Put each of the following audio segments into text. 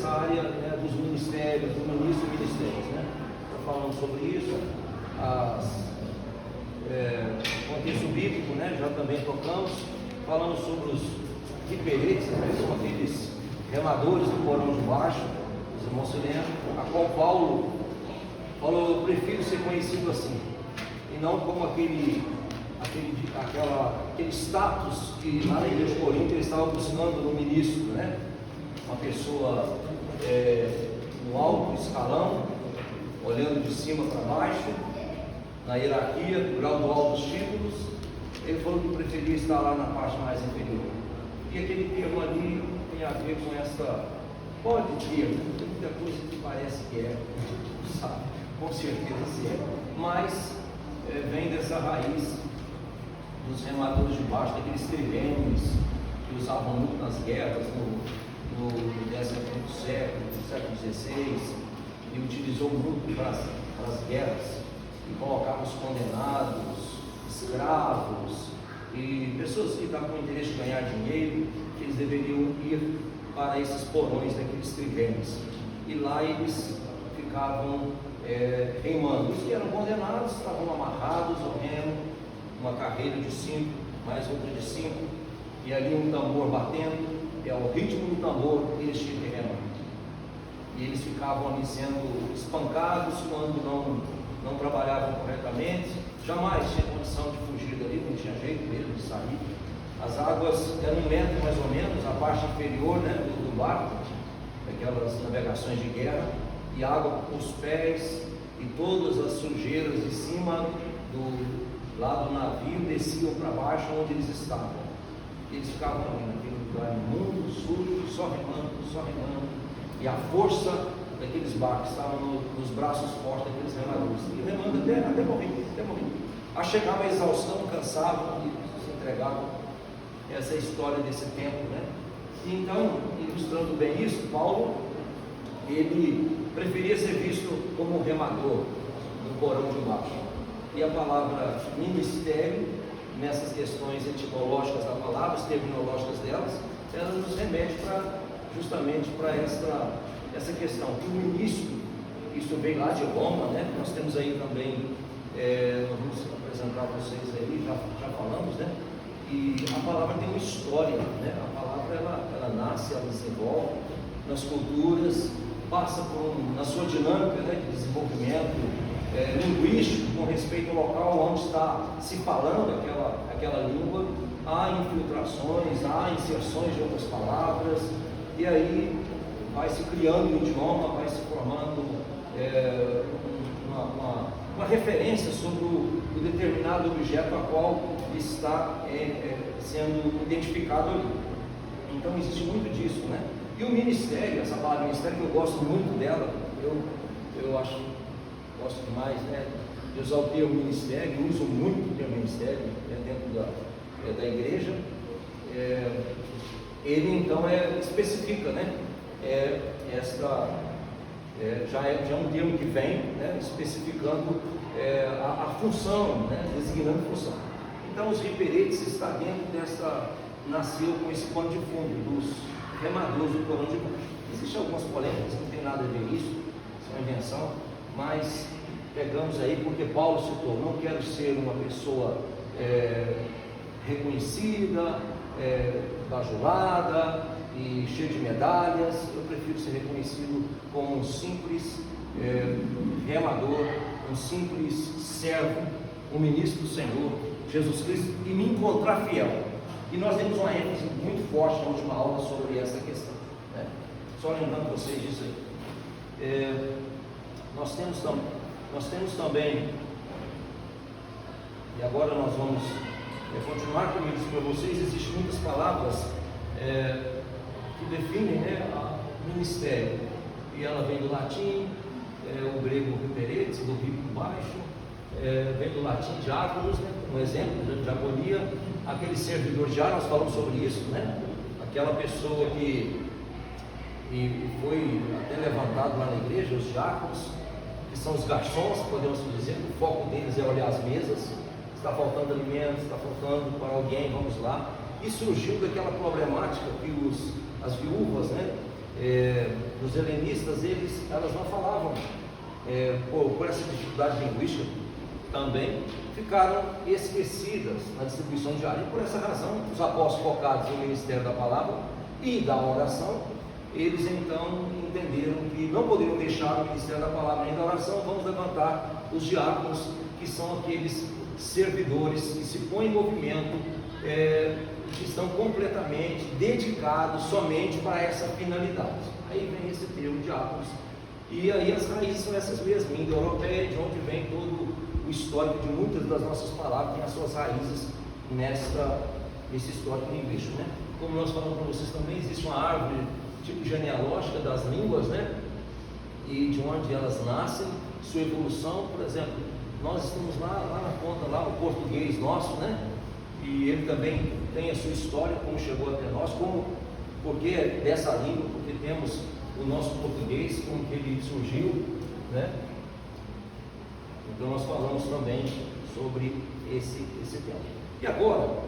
essa área, né, dos ministérios, do ministro e ministérios, né? Estou falando sobre isso, o contexto bíblico, né? Já também tocamos, falando sobre os riperetes, né? São aqueles remadores do porão de baixo, os irmãos se lembram, a qual Paulo falou: eu prefiro ser conhecido assim, e não como aquele status que lá na igreja de Corinto eles estavam buscando no ministro, né? Uma pessoa no alto escalão, olhando de cima para baixo, na hierarquia, gradual dos títulos. Ele falou que preferia estar lá na parte mais inferior. E aquele termo ali tem a ver com essa, pode ter, né? Tem muita coisa que parece que é, sabe? Com certeza se é, mas vem dessa raiz dos remadores de baixo, daqueles triremes que usavam muito nas guerras no 15º século, no século XVI, e utilizou muito para as guerras, e colocava os condenados, escravos e pessoas que estavam com interesse de ganhar dinheiro, que eles deveriam ir para esses porões daqueles triremes, e lá eles ficavam remando. Os que eram condenados estavam amarrados ao remo, uma carreira de 5, mais outra de 5, e ali um tambor batendo, ao ritmo do tambor eles tinham que remar. E eles ficavam ali sendo espancados quando não trabalhavam corretamente, jamais tinha condição de fugir dali, não tinha jeito mesmo de sair. As águas eram 1 metro mais ou menos, a parte inferior, né, do barco, aquelas navegações de guerra, e água por os pés, e todas as sujeiras de cima lá do navio desciam para baixo onde eles estavam. Eles ficavam ali naquele lugar imundo, sujo, só remando, e a força daqueles barcos estava nos braços fortes daqueles remadores, e remando até morrer. A chegar uma exaustão, cansavam e se entregavam. Essa é a história desse tempo, né? E então, ilustrando bem isso, Paulo, ele preferia ser visto como um remador do porão de baixo. E a palavra ministério, nessas questões etimológicas da palavra, as terminológicas delas, ela nos remete justamente para essa questão. Que o ministro, isso vem lá de Roma, né? Nós temos aí também, nós vamos apresentar para vocês aí, já falamos, né? E a palavra tem uma história, né? A palavra ela nasce, ela desenvolve nas culturas, passa na sua dinâmica, né, de desenvolvimento linguístico, com respeito ao local onde está se falando aquela língua. Há infiltrações, há inserções de outras palavras, e aí vai se criando um idioma, vai se formando uma referência sobre o determinado objeto a qual está sendo identificado ali. Então existe muito disso, né? E o ministério, essa palavra ministério, que eu gosto muito dela, eu gosto demais, né, de usar o termo ministério, uso muito o termo ministério, dentro da igreja. Ele então especifica, né, já é um termo que vem, né, especificando a função, né, designando função. Então os riperetes está dentro nasceu com esse pano de fundo dos remadores do porão de baixo. Existem algumas polêmicas, não tem nada a ver isso, isso é uma invenção, mas pegamos aí porque Paulo citou: não quero ser uma pessoa reconhecida, bajulada e cheia de medalhas. Eu prefiro ser reconhecido como um simples remador, um simples servo, um ministro do Senhor Jesus Cristo, e me encontrar fiel. E nós temos uma ênfase muito forte na última aula sobre essa questão, né? Só lembrando vocês disso aí. Nós temos também, e agora nós vamos continuar com isso para vocês. Existem muitas palavras que definem, né, o ministério, e ela vem do latim, o grego riperetes, do ripo baixo, vem do latim diáconos, né, um exemplo de diaconia, aquele servidor diário, nós falamos sobre isso, né? Aquela pessoa que foi até levantado lá na igreja, os diáconos, que são os garçons, podemos dizer, o foco deles é olhar as mesas, está faltando alimento, está faltando para alguém, vamos lá. E surgiu daquela problemática que as viúvas, né, os helenistas, elas não falavam, por essa dificuldade linguística também, ficaram esquecidas na distribuição diária. E por essa razão, os apóstolos focados no ministério da palavra e da oração, eles então entenderam que não poderiam deixar o ministério da palavra nem da oração. Vamos levantar os diáconos, que são aqueles servidores que se põem em movimento, que estão completamente dedicados somente para essa finalidade. Aí vem esse termo diáconos, e aí as raízes são essas mesmas, indo-europeia, de onde vem todo o histórico de muitas das nossas palavras, tem as suas raízes nesse histórico linguístico, né? Como nós falamos para vocês também, existe uma árvore tipo genealógica das línguas, né? E de onde elas nascem, sua evolução. Por exemplo, nós estamos lá na ponta, lá o português nosso, né? E ele também tem a sua história, como chegou até nós, porque dessa língua, porque temos o nosso português, como que ele surgiu, né? Então nós falamos também sobre esse tema. E agora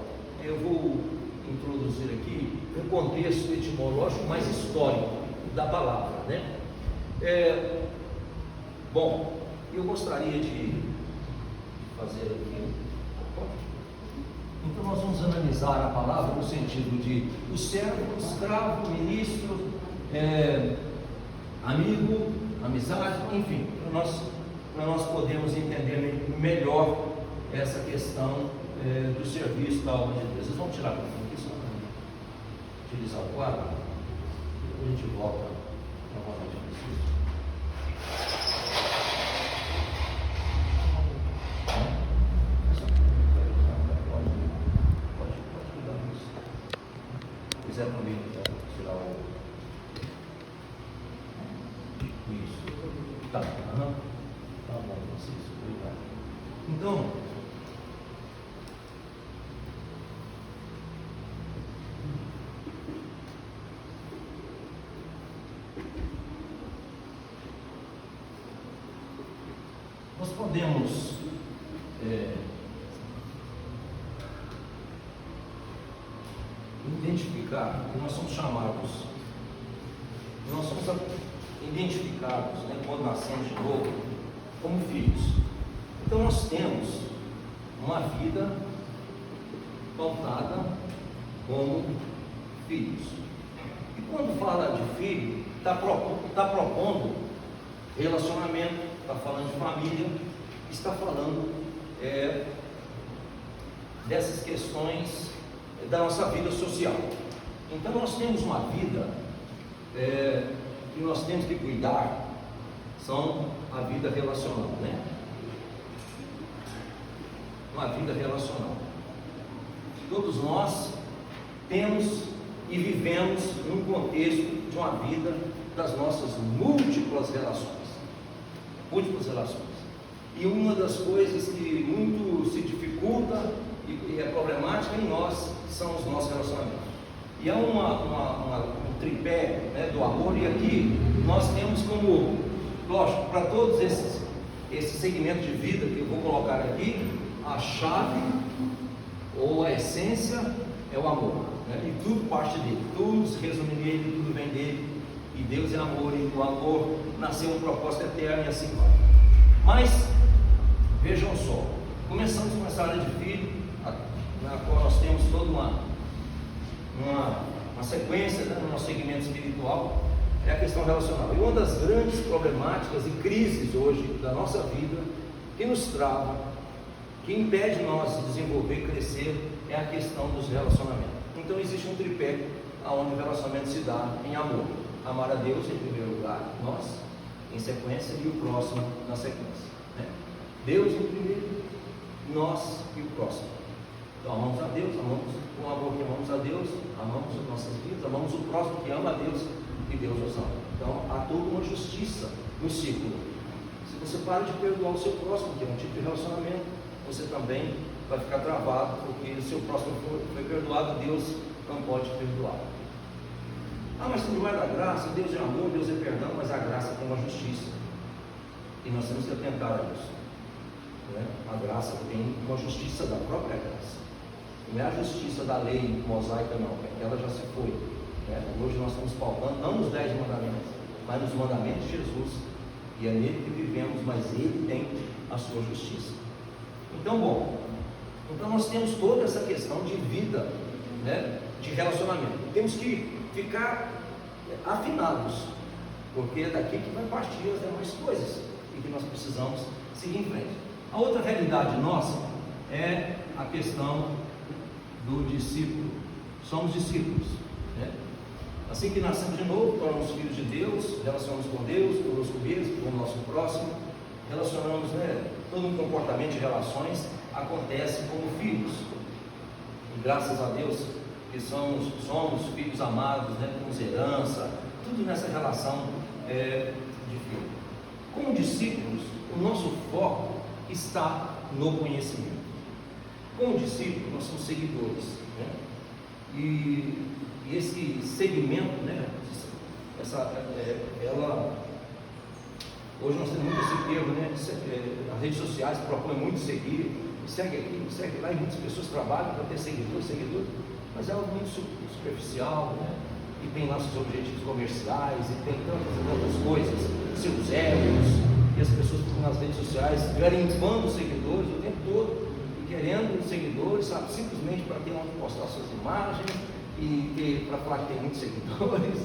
eu vou introduzir aqui um contexto etimológico mais histórico da palavra, né? Bom, eu gostaria de fazer aqui. Então nós vamos analisar a palavra no sentido de o servo, escravo, ministro, amigo, amizade, enfim, para nós podermos entender melhor essa questão do serviço da obra de Deus. Vocês vão tirar para mim aqui só para utilizar o quadro, depois a gente volta novamente para isso. Se quiser também tirar o. Isso. Tá. Tá bom, vocês. Obrigado. Então, nós podemos identificar que nós somos identificados, né, quando nascemos de novo, como filhos. Então nós temos uma vida pautada como filhos. E quando fala de filho, está propondo relacionamento, está falando de família, está falando dessas questões da nossa vida social. Então nós temos uma vida que nós temos que cuidar, são a vida relacional, né? Uma vida relacional. Todos nós temos e vivemos num contexto de uma vida das nossas múltiplas relações. E uma das coisas que muito se dificulta e é problemática em nós são os nossos relacionamentos. E há um tripé, né, do amor, e aqui nós temos como, lógico, para todos esses segmentos de vida que eu vou colocar aqui, a chave ou a essência é o amor, né? E tudo parte dele, tudo se resume nele, tudo vem dele, e Deus é amor, e do amor nasceu um propósito eterno e assim vai. Mas, vejam só, começamos com essa área de filho, na qual nós temos toda uma sequência, né, no nosso segmento espiritual, é a questão relacional. E uma das grandes problemáticas e crises hoje da nossa vida, que nos trava, que impede nós de desenvolver e crescer, é a questão dos relacionamentos. Então existe um tripé onde o relacionamento se dá em amor. Amar a Deus em primeiro lugar, nós em sequência, e o próximo na sequência, né? Deus em primeiro, nós e o próximo. Então amamos a Deus, amamos com amor que amamos a Deus, amamos as nossas vidas, amamos o próximo que ama a Deus e Deus nos ama. Então há toda uma justiça no círculo. Se você para de perdoar o seu próximo, que é um tipo de relacionamento, você também vai ficar travado, porque se o seu próximo foi perdoado, Deus não pode perdoar. Ah, mas tudo vai da graça, Deus é amor, Deus é perdão, mas a graça tem uma justiça. E nós temos que atentar a isso, né? A graça tem uma justiça da própria graça. Não é a justiça da lei mosaica, não, ela já se foi. né? Hoje nós estamos pautando não nos 10 mandamentos, mas nos mandamentos de Jesus, e é nele que vivemos, mas ele tem a sua justiça. Então, bom, então nós temos toda essa questão de vida, né? De relacionamento. Temos que ficar afinados, porque é daqui que vai partir as demais coisas e que nós precisamos seguir em frente. A outra realidade nossa é a questão do discípulo. Somos discípulos, né? Assim que nascemos de novo, tornamos filhos de Deus, relacionamos com Deus, conosco mesmo, com o nosso próximo, relacionamos, né? Todo um comportamento de relações acontece como filhos, e graças a Deus que somos filhos amados, né? Temos herança, tudo nessa relação de filho. Como discípulos, o nosso foco está no conhecimento. Como discípulos, nós somos seguidores, né? E esse segmento, né? Hoje nós temos muito esse termo, né? As redes sociais propõem muito seguir, segue aqui, segue lá, e muitas pessoas trabalham para ter seguidores, mas é algo muito superficial, né? E tem lá seus objetivos comerciais, e tem tantas outras coisas, seus egos, e as pessoas ficam nas redes sociais garimpando seguidores o tempo todo, e querendo seguidores, sabe, simplesmente para ter onde postar suas imagens, e para falar que tem muitos seguidores,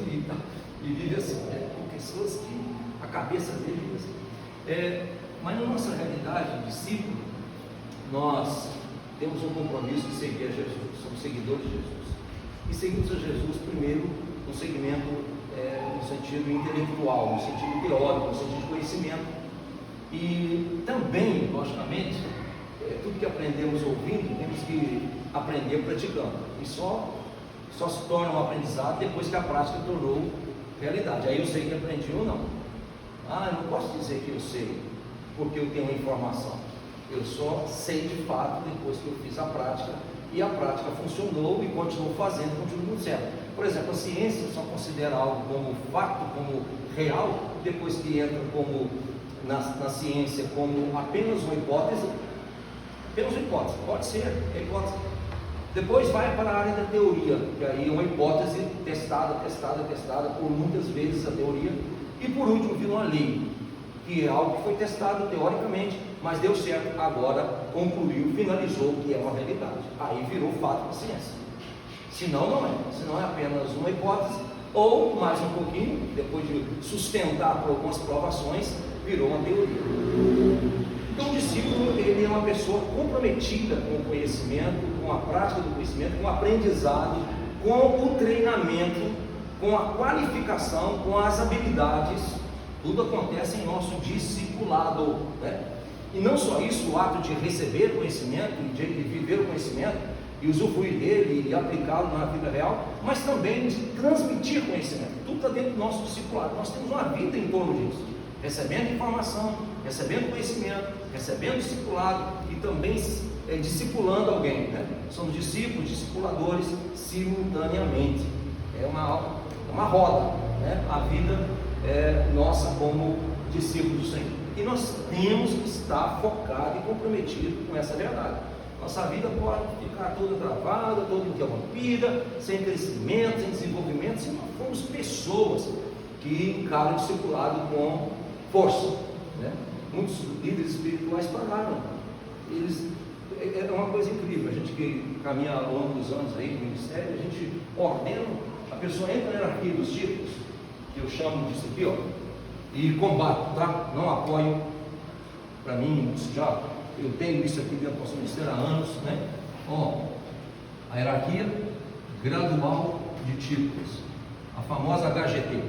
e vive assim, né? Com pessoas que a cabeça deles vive assim. Mas na nossa realidade, discípulo, nós temos um compromisso de seguir a Jesus, somos seguidores de Jesus. E seguimos a Jesus primeiro no segmento, no sentido intelectual, no sentido teórico, no sentido de conhecimento. E também, logicamente, tudo que aprendemos ouvindo, temos que aprender praticando. E só se torna um aprendizado depois que a prática tornou realidade. Aí eu sei que aprendi ou não. Eu não posso dizer que eu sei, porque eu tenho uma informação. Eu só sei de fato depois que eu fiz a prática, e a prática funcionou, e continuo fazendo, continuo dando certo. Por exemplo, a ciência só considera algo como fato, como real, depois que entra como na ciência como apenas uma hipótese, pode ser hipótese. Depois vai para a área da teoria, que aí é uma hipótese testada por muitas vezes a teoria, e por último vira uma lei, que é algo que foi testado teoricamente, mas deu certo, agora concluiu, finalizou, que é uma realidade. Aí virou fato da ciência. Senão não é apenas uma hipótese, ou mais um pouquinho, depois de sustentar por algumas provações, virou uma teoria. Então o discípulo, ele é uma pessoa comprometida com o conhecimento, com a prática do conhecimento, com o aprendizado, com o treinamento, com a qualificação, com as habilidades. Tudo acontece em nosso discipulado, né? E não só isso, o ato de receber conhecimento, de viver o conhecimento e usufruir dele e aplicá-lo na vida real, mas também de transmitir conhecimento. Tudo está dentro do nosso discipulado. Nós temos uma vida em torno disso, recebendo informação, recebendo conhecimento, recebendo discipulado e também discipulando alguém, né? Somos discípulos, discipuladores simultaneamente. É uma roda, né? A vida nossa como discípulos do Senhor. E nós temos que estar focados e comprometidos com essa verdade. Nossa vida pode ficar toda travada, toda interrompida, sem crescimento, sem desenvolvimento, se não formos pessoas que encaram o discipulado com força, né? Muitos líderes espirituais pararam. É uma coisa incrível. A gente que caminha ao longo dos anos aí no ministério, a gente ordena, a pessoa entra na hierarquia dos títulos, que eu chamo disso aqui, e combato, tá? Não apoio. Para mim, eu tenho isso aqui dentro do nosso ministério há anos, né? A hierarquia gradual de títulos, a famosa HGT,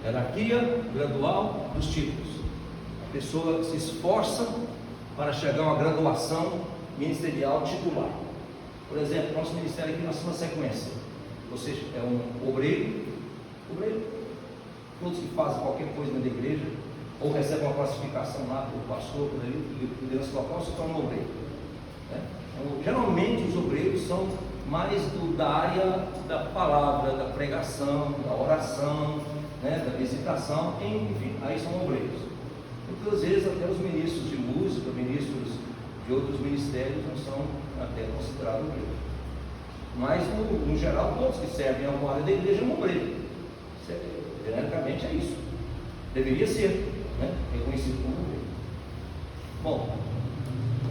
hierarquia gradual dos títulos. A pessoa se esforça para chegar a uma graduação ministerial titular. Por exemplo, nosso ministério aqui, nós temos uma sequência. Você é um obreiro, todos que fazem qualquer coisa na igreja, ou recebem uma classificação lá do pastor, por liderança local, se tornam obreiro, né? Então, geralmente os obreiros são mais da área da palavra, da pregação, da oração, né? Da visitação, enfim, aí são obreiros. Muitas vezes até os ministros de música, ministros de outros ministérios não são até considerados obreiros. mas no geral todos que servem a uma área da igreja é um obreiro. Genericamente é isso. Deveria ser, né, reconhecido como obreiro. Bom,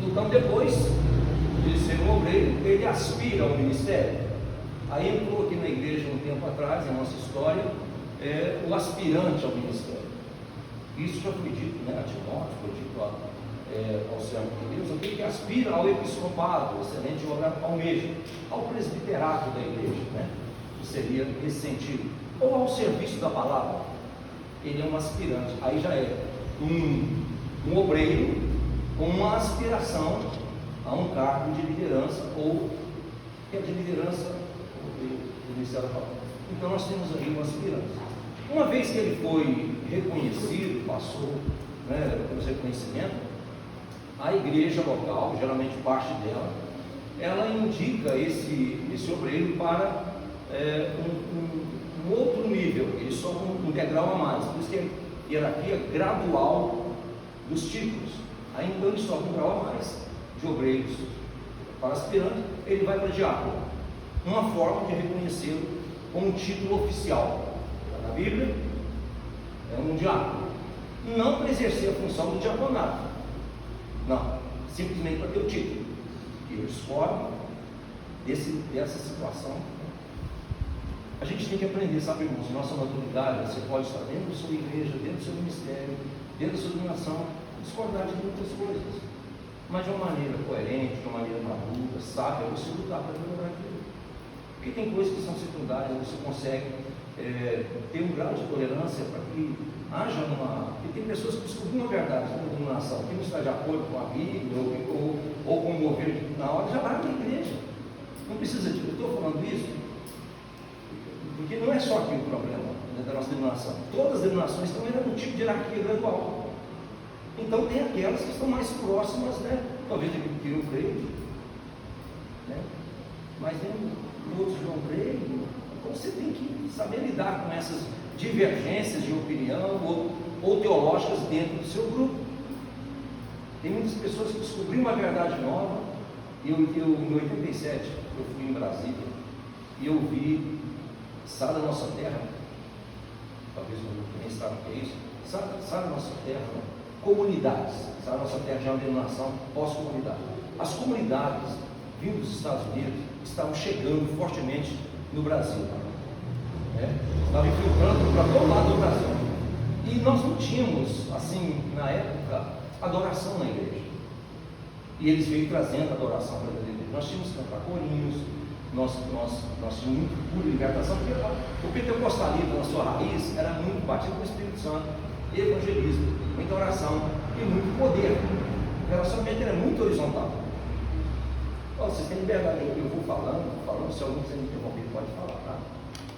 então depois de ser um obreiro, ele aspira ao ministério. Aí entrou aqui na igreja um tempo atrás, na nossa história, o aspirante ao ministério. Isso já foi dito, né, a Timóteo, foi dito ao servo de Deus, aquele que aspira ao episcopado, excelente obra almeja, ao presbiterato da igreja, né, que seria nesse sentido, ou ao serviço da palavra. Ele é um aspirante, aí já é um obreiro com uma aspiração a um cargo de liderança, ou que é de liderança do ministério da palavra. Então nós temos aí um aspirante. Uma vez que ele foi reconhecido, passou, né, pelos reconhecimentos, a igreja local, geralmente parte dela, ela indica esse obreiro para um outro nível. Ele sobe um degrau a mais. Por isso que é hierarquia gradual dos títulos. Aí então ele sobe um grau a mais de obreiros para aspirante, ele vai para diácono. Uma forma de reconhecê-lo com um título oficial. Na Bíblia, é um diácono. Não para exercer a função do diaconato. Não, simplesmente para ter o título. E eu escolho dessa situação. A gente tem que aprender, sabe, irmãos, nossa maturidade. Você pode estar dentro da sua igreja, dentro do seu ministério, dentro da sua denominação, discordar de muitas coisas, mas de uma maneira coerente, de uma maneira madura, sábia, você lutar para melhorar aquilo. Porque tem coisas que são secundárias, você consegue ter um grau de tolerância para que haja uma. Porque tem pessoas que descobriram a verdade da denominação, que não está de acordo com a Bíblia ou com o governo, na hora já vai na igreja. Não precisa de. Eu estou falando isso porque não é só aqui o problema da nossa denominação. Todas as denominações também eram um tipo de hierarquia gradual. Então tem aquelas que estão mais próximas, né? Talvez de que eu creio, né? Mas tem outros que não creem. Então você tem que saber lidar com essas divergências de opinião ou teológicas dentro do seu grupo. Tem muitas pessoas que descobriram uma verdade nova. Em 87 eu fui em Brasília e eu vi Sara da Nossa Terra, talvez não nem sabe o que é isso, Sara da Nossa Terra, né? Comunidades. Sara da Nossa Terra já é uma denominação pós-comunidade. As comunidades vindo dos Estados Unidos estavam chegando fortemente no Brasil, né? Estavam infiltrando para todo lado do Brasil, e nós não tínhamos, assim, na época, adoração na igreja, e eles veio trazendo adoração para a igreja. Nós tínhamos que cantar corinhos, nós tínhamos muito pura libertação, porque o pentecostalismo na sua raiz era muito batido com o Espírito Santo, evangelismo, muita oração e muito poder. O relacionamento era muito horizontal. Vocês têm liberdade, eu vou falando, se alguém quiser me interromper, pode falar, tá?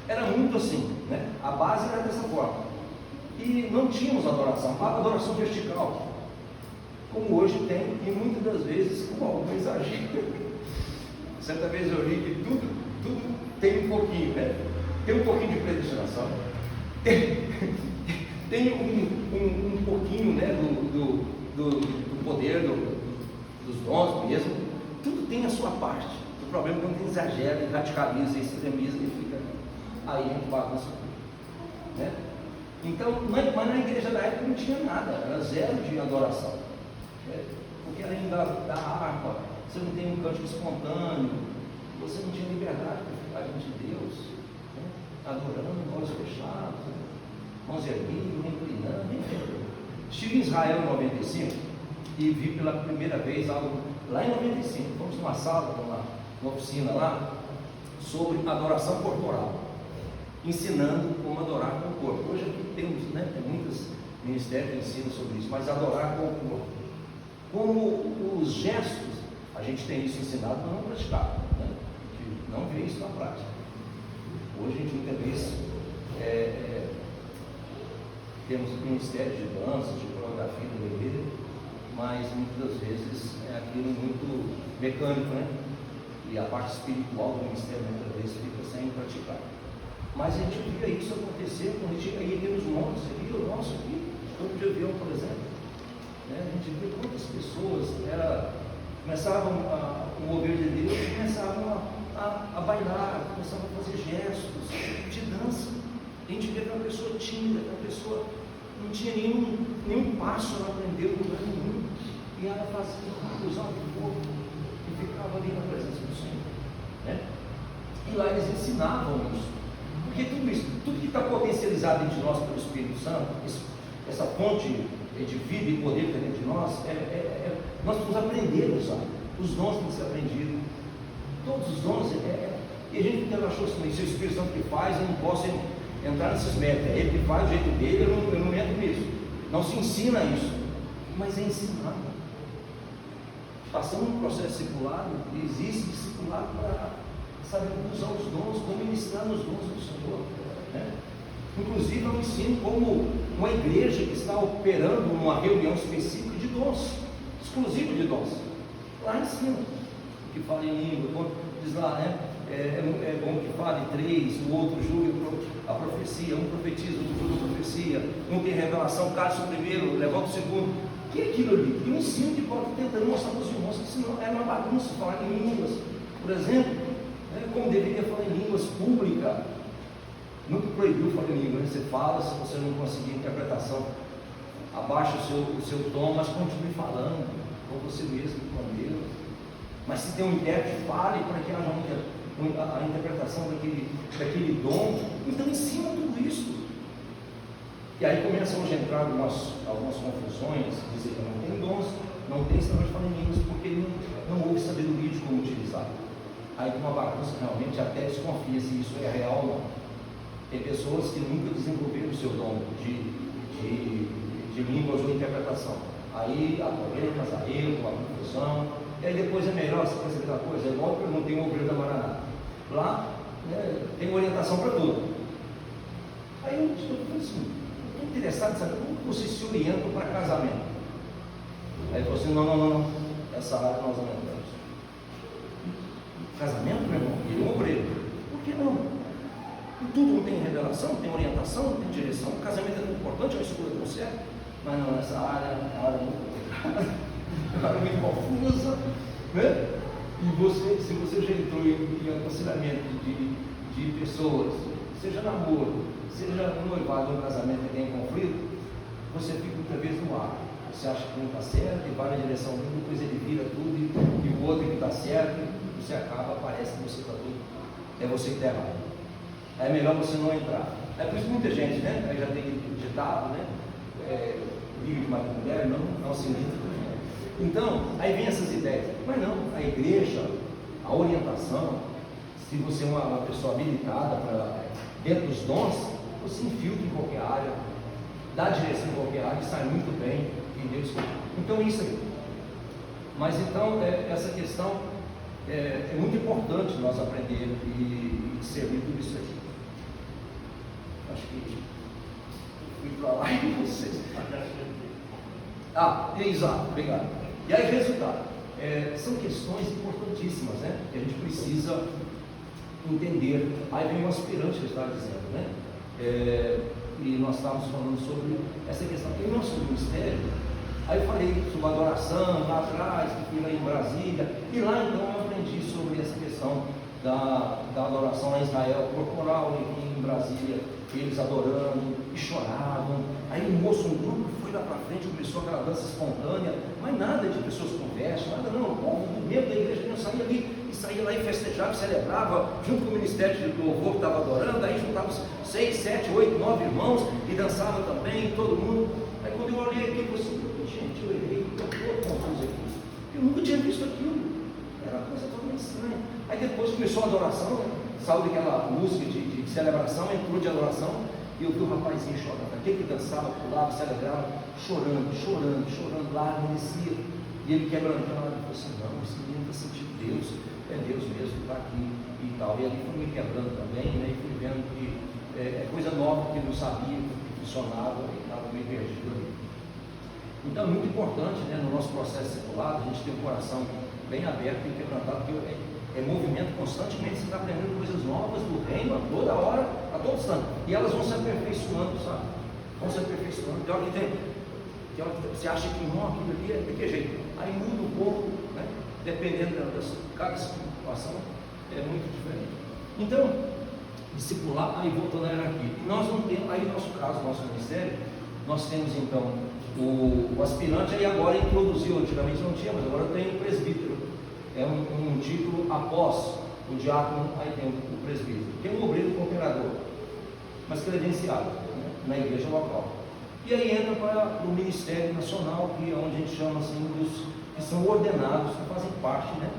Era muito assim, né? A base era dessa forma. E não tínhamos adoração, a adoração vertical, como hoje tem, e muitas das vezes com algum exagero. Certa vez eu vi que tudo tem um pouquinho, né? Tem um pouquinho de predestinação, tem um pouquinho, né, do poder, dos dons mesmo. Tudo tem a sua parte. O problema é quando exagera, radicaliza, extremiza e fica aí em bagunça, né? Então, mas na igreja da época não tinha nada, era zero de adoração, né? Porque além da harpa, você não tem um cântico espontâneo, você não tinha liberdade para ficar diante de Deus, né? Adorando, olhos fechados, mãos erguidas, inclinando, enfim. Estive em Israel em 95 e vi pela primeira vez algo lá em 95. Fomos numa sala, numa oficina lá, sobre adoração corporal, ensinando como adorar com o corpo. Hoje aqui temos, né, tem muitos ministérios que ensinam sobre isso, mas adorar com o corpo. Como os gestos, a gente tem isso ensinado, mas não praticado, né? A gente não vê isso na prática. Hoje a gente muitas vezes temos ministérios de dança, de coreografia da igreja, mas muitas das vezes é aquilo muito mecânico, né? E a parte espiritual do ministério muitas vezes fica sem praticar. Mas a gente via isso acontecer quando a gente ia nos montes, você via o nosso aqui, campo de avião, por exemplo, né? A gente via quantas pessoas começavam a mover de Deus e começavam a a bailar, começava a fazer gestos de dança. A gente vê que uma pessoa tímida, que uma pessoa não tinha nenhum passo, ela aprendeu lugar nenhum. E ela fazia usar o corpo e ficava ali na presença do Senhor. Né? E lá eles ensinavam isso. Porque tudo isso, tudo que está potencializado dentro de nós pelo Espírito Santo, essa fonte de vida e poder que está dentro de nós, nós precisamos aprender a usar. Os dons têm que ser aprendidos. Todos os dons, e a gente ainda achou assim, se o Espírito Santo que faz, eu não posso entrar nesses métodos. É ele que faz, o jeito dele, eu não entro nisso. Não se ensina isso, mas é ensinado. Passando um processo discipulado, existe discipulado para saber usar os dons, como ministrar os dons do Senhor. Né? Inclusive, eu ensino como uma igreja que está operando numa reunião específica de dons, exclusivo de dons. Lá ensina que fala em língua, diz lá, né? É bom que fale três, o outro julga a profecia, um profetiza, outro julga a profecia, um tem revelação, caça o primeiro, levanta o segundo. O que é aquilo ali? E um ensino que pode tentando mostrar para os irmãos que senão é uma bagunça falar em línguas. Por exemplo, como deveria falar em línguas pública. Nunca proibiu falar em língua, você fala, se você não conseguir interpretação, abaixa o seu tom, mas continue falando com você mesmo, com Deus. Mas se tem um intérprete, fale para que haja a interpretação daquele dom. Então ensina tudo isso. E aí começam hoje a entrar algumas confusões, dizer que não tem dons, não tem esse negócio de falar em línguas, porque não houve sabedoria de como utilizar. Aí tem uma bagunça realmente, até desconfia se isso é real ou não. Tem pessoas que nunca desenvolveram o seu dom de línguas ou interpretação. Aí há problemas, há erro, há confusão. E aí depois é melhor, você perceber uma coisa, é igual que eu não tenho uma obreira da Maranata. Lá, né, tem orientação para tudo. Aí eu estou assim, estou interessado em saber como vocês se orientam para casamento. Aí ele falou assim, não, essa área nós não entramos. Casamento, meu irmão? Ele é um obreiro. Por que não? Tudo não tem revelação, tem orientação, não tem direção. O casamento é muito importante, é uma escolha tão certa. Mas não, essa área é uma área muito complicada, é uma área muito confusa, né? E se você já entrou em aconselhamento de pessoas, seja namoro, seja um noivado ou um casamento que tem conflito, você fica muitas vezes no ar. Você acha que um está certo e vai na direção de um, depois ele vira tudo e o outro que está certo, você acaba, parece que você está tudo, é você que está errado. É melhor você não entrar. É por isso que muita gente, né? Aí já tem ditado, né? Vive de uma mulher, não se unir. Então, aí vem essas ideias. Mas não, a igreja, a orientação, se você é uma pessoa habilitada para dentro dos dons, você infiltra em qualquer área, dá direção em qualquer área e sai muito bem em Deus. Então isso aí. Mas então essa questão é muito importante nós aprendermos e servir tudo isso aqui. Acho que fui para lá e vocês. Exato, obrigado. E aí, resultado. São questões importantíssimas, né? Que a gente precisa entender. Aí vem o aspirante que está dizendo, né? E nós estávamos falando sobre essa questão. Em nosso ministério, aí eu falei sobre adoração lá atrás, que fui lá em Brasília, e lá então eu aprendi sobre essa questão da adoração lá em Israel, corporal, aqui em Brasília, eles adorando e choravam. Aí um grupo foi lá para frente, começou aquela dança espontânea, mas nada de pessoas conversam, nada não, o povo do membro da igreja não saía ali, e saía lá e festejava, celebrava, junto com o ministério de louvor que estava adorando, aí juntava 6, 7, 8, 9 irmãos, e dançava também, todo mundo. Aí quando eu olhei aqui, eu falei assim, gente, eu olhei, eu estou confuso aqui, eu nunca tinha visto aquilo, era uma coisa totalmente estranha. Aí depois começou a adoração, né? Saiu daquela música de celebração, entrou de adoração, e eu vi o rapazinho chorando, aquele que dançava, pulava, celebrava, chorando, lá, descia, e ele quebrantando, ele falou assim, não, esse menino está sentindo Deus, é Deus mesmo que está aqui, e tal, e ali foi me quebrando também, né, e fui vendo que é coisa nova que eu não sabia, que funcionava, e estava meio perdido ali. Então é muito importante, né, no nosso processo circulado, a gente ter um coração bem aberto e quebrantado, porque é movimento constantemente, você está aprendendo coisas novas do reino a toda hora, a todo instante, e elas vão se aperfeiçoando, sabe? Vão se aperfeiçoando. Tem hora que você acha que não, aquilo ali é de que jeito, aí muda um pouco, né? Dependendo de cada situação, É muito diferente. Então, discipular, aí voltando à hierarquia. Nós não temos, aí no nosso caso, nosso ministério, nós temos então o aspirante, aí agora introduziu, antigamente não tinha, mas agora tem o presbítero. É um título após o diácono, aí tem o presbítero. Tem um obreiro cooperador, mas credenciado, né, na igreja local. E aí entra para o Ministério Nacional, que é onde a gente chama assim dos que são ordenados, que fazem parte, né,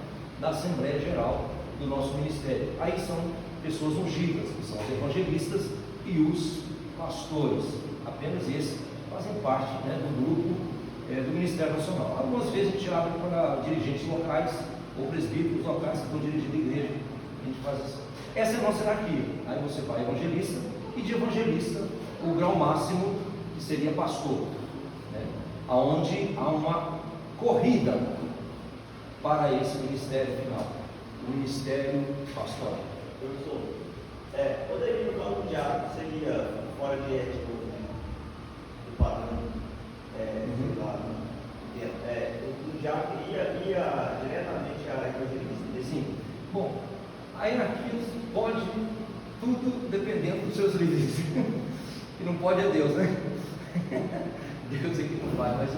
da Assembleia Geral do nosso ministério. Aí são pessoas ungidas, que são os evangelistas e os pastores. Apenas esses fazem parte, né, do grupo do Ministério Nacional. Algumas vezes a gente abre para dirigentes locais ou presbíteros locais que estão dirigindo a igreja. A gente faz isso. Essa é a nossa hierarquia. Aí você vai evangelista, e de evangelista o grau máximo que seria pastor, né? Onde há uma corrida para esse ministério final, o ministério pastoral. Professor, poderia no campo de água seria fora de ético do padrão, o diácono ia diretamente à evangelista? Sim. Bom, a hierarquia pode tudo dependendo dos seus líderes. Que não pode é Deus, né? Deus é que não vai, mas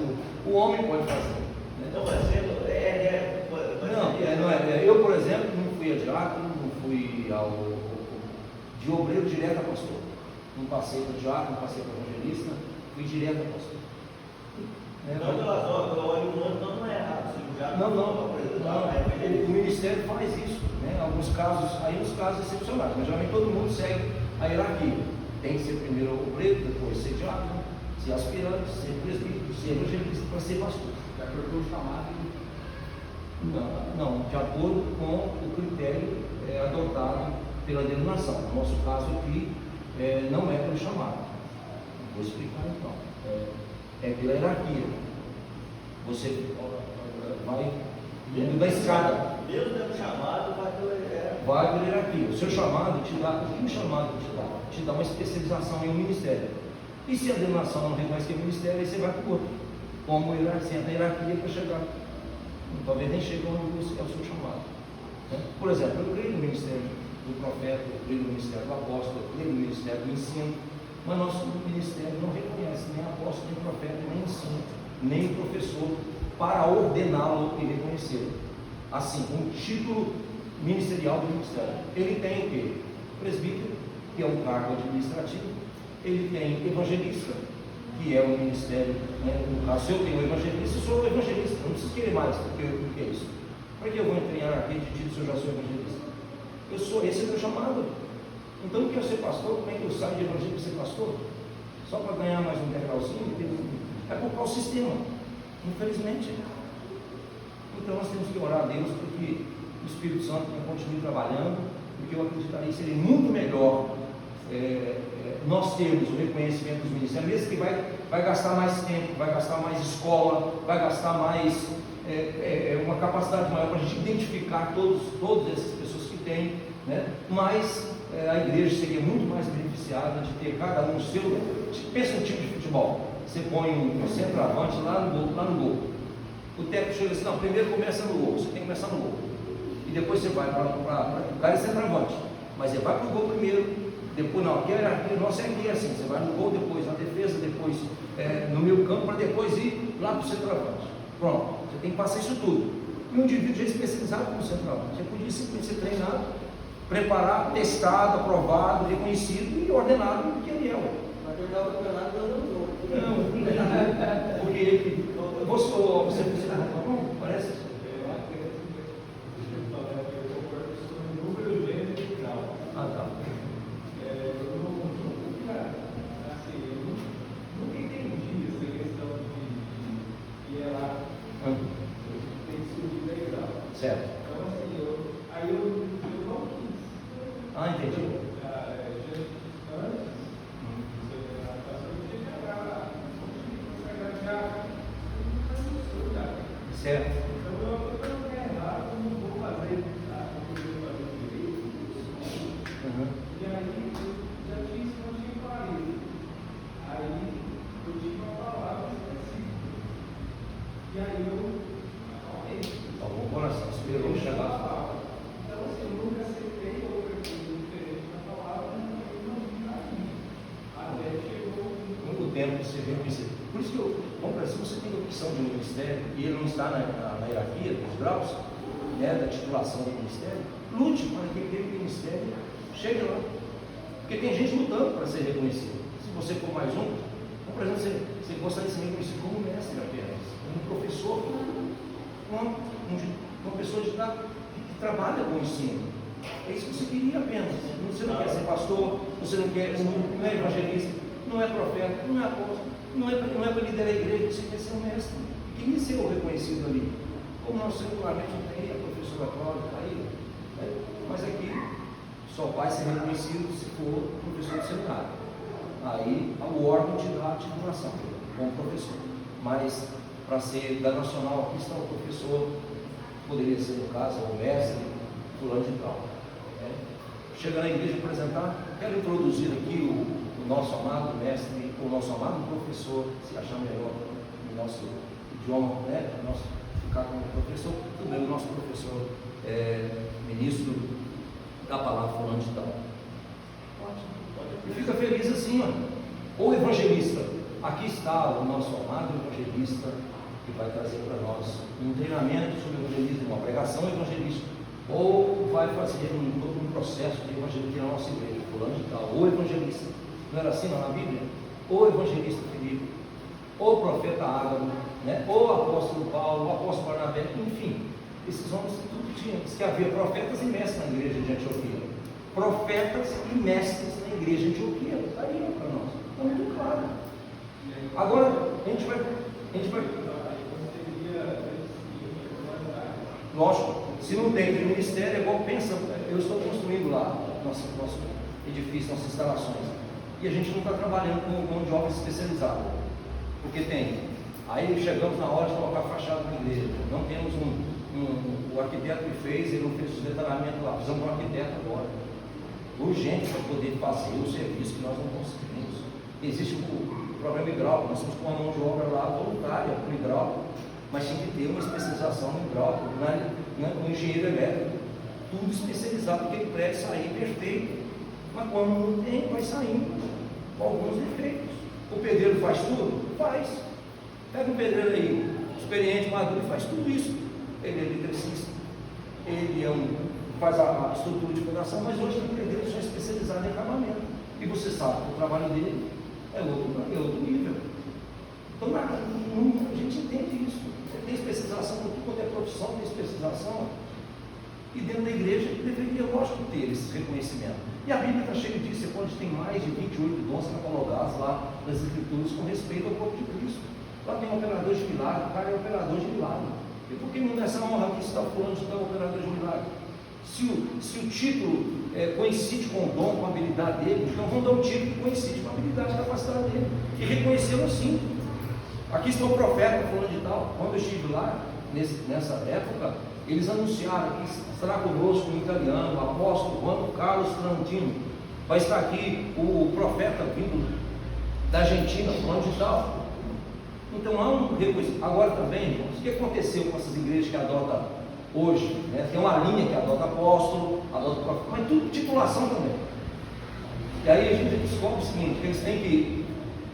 o homem pode fazer. Né? Então, por exemplo, não é. Eu, por exemplo, não fui a diácono, não fui de obreiro direto a pastor. Não passei para diácono, não passei para evangelista, fui direto a pastor. Pelo olho humano não é errado. O ministério faz isso, né? Alguns casos, aí uns casos excepcionais, mas geralmente todo mundo segue a hierarquia. Tem que ser primeiro obreiro, depois ser diácono, ser aspirante, ser presbítero, ser evangelista para ser pastor. De acordo com o chamado? Não, de acordo com o critério adotado pela denominação. No nosso caso aqui, não é pelo chamado. Vou explicar então. É pela hierarquia. Você vai indo da escada. Deus deu chamado, vai pela hierarquia. O seu chamado te dá, o que o chamado te dá? Te dá uma especialização em um ministério. E se a denominação não reconhece que é ministério, aí você vai para o outro. Como senta a hierarquia para chegar. Talvez nem chegue onde é o seu chamado. Por exemplo, eu creio no ministério do profeta, eu creio no ministério do apóstolo, eu creio no ministério do ensino, mas nosso ministério não reconhece nem apóstolo, nem profeta, nem ensino, nem professor, para ordená-lo e reconhecê-lo. Assim, um título ministerial do ministério. Ele tem o quê? Presbítero, que é um cargo administrativo. Ele tem evangelista, que é um ministério, né? No caso, se eu tenho evangelista, eu sou evangelista, eu não preciso querer mais do que é isso. Para que eu vou entrar em hierarquia de título se eu já sou evangelista? Esse é o meu chamado. Então, eu quero ser pastor, como é que eu saio de evangelista para ser pastor? Só para ganhar mais um degrauzinho? É por causa do sistema, infelizmente. Então, nós temos que orar a Deus para que o Espírito Santo continue trabalhando, porque eu acreditaria que seria muito melhor nós termos o reconhecimento dos ministérios, mesmo que vai gastar mais tempo, vai gastar mais escola, vai gastar mais uma capacidade maior para a gente identificar todas essas pessoas que tem, né? Mas a igreja seria muito mais beneficiada de ter cada um o seu. Pensa no time de futebol, você põe um centroavante lá no gol. O técnico chega assim: não, primeiro começa no gol, você tem que começar no gol, e depois você vai para o cara é centroavante, mas você vai para o gol primeiro. Depois não, a nossa é assim, você vai no gol, depois na defesa, depois no meio campo, para depois ir lá para o centroavante. Pronto, você tem que passar isso tudo. E um indivíduo já especializado como centroavante, você podia simplesmente ser treinado, preparado, testado, aprovado, reconhecido e ordenado do que ele é. Mas eu não campeonato não. Porque você parece? Ah, tá. Certo. Então, assim, eu não quis. Ah, entendi. Certo. Então, eu não quero errado, não vou fazer o que eu vou fazer direito. E aí, já tinha isso, não tinha clareza. Aí, eu tive uma palavra específica. E aí, eu acalmei. Tá bom, coração, esperou chegar. Então, assim, eu nunca ser reconhecido. Por isso que se você tem a opção de um ministério e ele não está na hierarquia dos graus, né, da titulação do ministério, lute para que aquele ministério chegue lá. Porque tem gente lutando para ser reconhecido. Se você for mais um, por exemplo, você gostaria de ser reconhecido como mestre apenas, como professor, uma pessoa que trabalha com o ensino. É isso que você queria apenas. Você não quer ser pastor, você não é evangelista, não é profeta, não é apóstolo, não é para liderar a igreja, você quer ser um mestre. Queria ser o reconhecido ali. Como nós regularmente não tem, a professora Cláudia está aí, né? Mas aqui só vai ser reconhecido se for professor de seminário. Aí o órgão te dá a titulação como professor. Mas para ser da nacional, aqui está o professor, poderia ser no caso o mestre, fulano de tal. Chega na igreja apresentar, quero introduzir aqui o nosso amado mestre, o nosso amado professor, se achar melhor no nosso idioma, né? Ficar como professor, tudo bem, o nosso professor ministro da palavra fulano de tal. E fica feliz assim, ó. Ou evangelista, aqui está o nosso amado evangelista que vai trazer para nós um treinamento sobre evangelismo, uma pregação evangelística, ou vai fazer todo um processo de evangelismo na nossa igreja, fulano de tal, ou evangelista, não era assim na Bíblia? Ou evangelista Filipe, ou profeta Ágabo, né? Ou apóstolo Paulo, ou apóstolo Barnabé, enfim, esses homens tudo tinham, diz que havia profetas e mestres na igreja de Antioquia, profetas e mestres na igreja de Antioquia, está aí para nós, está muito claro. Agora, a gente vai lógico, se não tem de ministério, é igual pensa, eu estou construindo lá nosso edifício, nossas instalações, e a gente não está trabalhando com mão de obra especializada, porque aí chegamos na hora de colocar a fachada na igreja, não temos o arquiteto que fez, ele não fez os detalhamentos lá, precisamos de um arquiteto agora, urgente para poder fazer o serviço que nós não conseguimos. Existe o programa hidráulico, nós estamos com uma mão de obra lá voluntária para o hidráulico, mas tinha que ter uma especialização no hidráulico, no engenheiro elétrico, tudo especializado, porque ele prédio sair perfeito, mas quando não tem, vai saindo com alguns defeitos. O pedreiro faz tudo? Faz. Pega um pedreiro aí, experiente, maduro, e faz tudo isso. Ele é eletricista, ele faz a estrutura de fundação, mas hoje tem pedreiros só especializados em acabamento, e você sabe que o trabalho dele é outro nível. Então a gente entende isso. Tem especialização, quando é profissão, tem especialização. E dentro da igreja deveria, lógico, ter esse reconhecimento. E a Bíblia está cheia disso. Você pode ter mais de 28 dons catalogados lá nas Escrituras com respeito ao corpo de Cristo. Lá tem um operador de milagre, o cara é operador de milagre. E por que não dá essa honra aqui está falando de operador de milagre? Se o título coincide com o dom, com a habilidade dele, então vamos dar um título que coincide com a habilidade e capacidade dele. E reconhecê-lo assim. Aqui está o profeta falando de tal. Quando eu estive lá, nessa época, eles anunciaram que estará conosco um italiano, o apóstolo Juan Carlos Trantino. Vai estar aqui o profeta vindo da Argentina, falando de tal. Então há um reconhecimento. Agora também, irmãos, o que aconteceu com essas igrejas que adotam hoje? Né? Tem uma linha que adota apóstolo, adota profeta, mas tudo titulação também. E aí a gente descobre o seguinte, que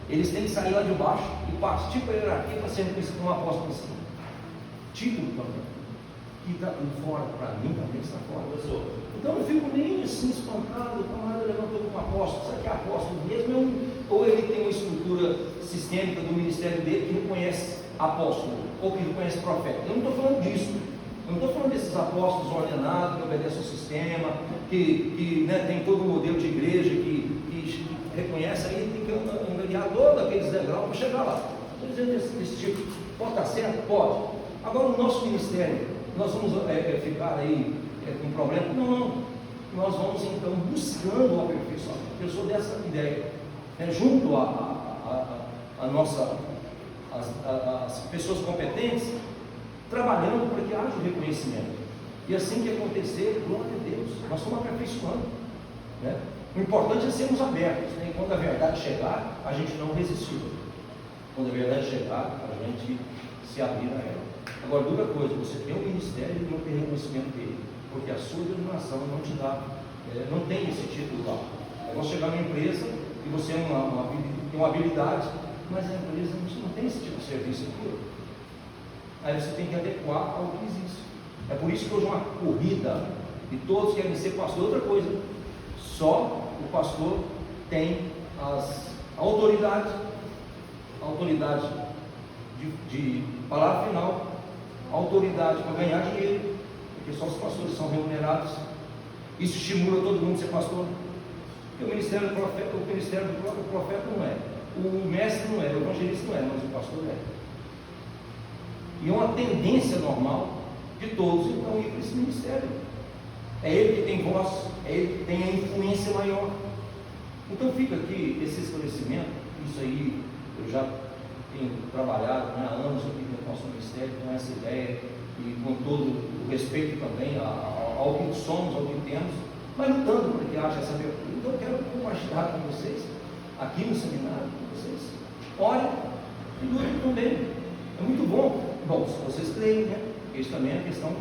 eles têm que sair lá de baixo e partir para a hierarquia para ser reconhecido como apóstolo assim. Título também. E está fora, para mim também está fora. Então eu não fico nem assim espantado, o camarada levantou como apóstolo, será que é apóstolo mesmo? Ou ele tem uma estrutura sistêmica do ministério dele que reconhece apóstolo, ou que reconhece profeta. Eu não estou falando disso. Eu não estou falando desses apóstolos ordenados, que obedecem ao sistema, que tem todo um modelo de igreja, que reconhece, aí tem que angariar todos aqueles degraus para chegar lá. Estou dizendo desse tipo, pode estar certo? Pode. Agora o nosso ministério, nós vamos ficar aí com problema? Não. Nós vamos então buscando o aperfeiçoamento. Eu sou dessa ideia. Junto as pessoas competentes, trabalhando para que haja o reconhecimento. E assim que acontecer, glória a Deus, nós estamos aperfeiçoando. Né? O importante é sermos abertos. Né? Quando a verdade chegar, a gente não resistir. Quando a verdade chegar, a gente se abrir a ela. Agora, dura coisa, você tem um ministério e não tem reconhecimento dele, porque a sua denominação não te dá, não tem esse título lá. É você chegar numa empresa e você tem uma habilidade, mas a empresa não tem esse tipo de serviço aqui. Aí você tem que adequar ao que existe. É por isso que hoje é uma corrida e todos querem ser pastor. Outra coisa, só o pastor tem a autoridade de palavra final, autoridade para ganhar dinheiro, porque só os pastores são remunerados. Isso estimula todo mundo a ser pastor. Porque o ministério do profeta não é, o mestre não é, o evangelista não é, mas o pastor é. E é uma tendência normal de todos então ir para esse ministério. É ele que tem voz, é ele que tem a influência maior. Então fica aqui esse esclarecimento. Isso aí eu já tenho trabalhado há anos aqui no nosso ministério com essa ideia e com todo o respeito também ao que somos, ao que temos, mas lutando para que haja essa abertura. Então eu quero compartilhar com vocês, aqui no seminário, com vocês. Olhem e lutem também. É muito bom. Bom, se vocês creem, né? Isso também é a questão,